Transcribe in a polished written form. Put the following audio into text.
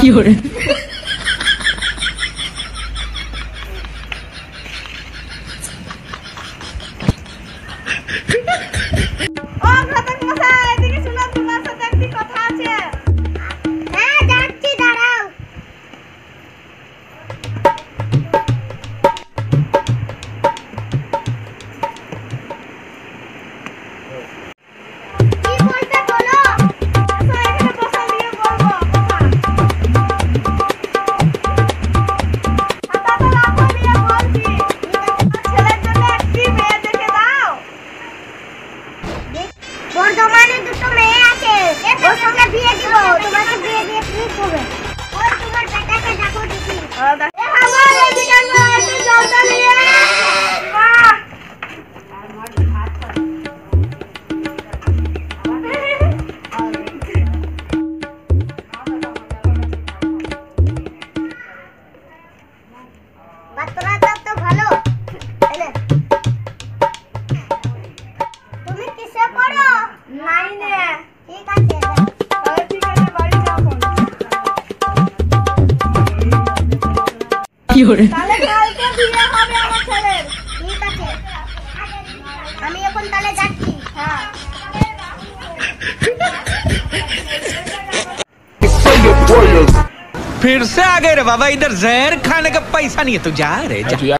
有人ও ঘটক মশাই, এদিকে শুনো, তোমার সাথে একটি কথা আছে। হ্যাঁ, যাচ্ছি, দাঁড়াও। কি বলতে বলো? এসো, এখানে বসো, দিয়ে বলবো কথা। খাতাটা রাখো, দিয়ে বলছি। ছেলের জন্য একটি মেয়ে দেখে দাও। বর্ধমানে দুটো মেয়ে আছে, ওর সঙ্গে বিয়ে দিব। তোমাকে বিয়ে দিয়ে কি করবে? ওই তোমার বেটাকে ডাকো দেখি। আমার এদিকে একটু জলটা নিয়ে বাহ। বাচ্চাটা তো ভালো। তুমি কিসে পড়ো? 9 এ। ঠিক আছে, তাহলে ঠিক আছে, বাড়ি যাও এখন। 有人 তাহলে কালকে বিয়ে হবে আমার ছেলের। ঠিক আছে, আমি এখন তাহলে যাচ্ছি। হ্যাঁ। फिर से आ गए रे बाबा, इधर जहर खाने का पैसा नहीं है, तू जा रे जा।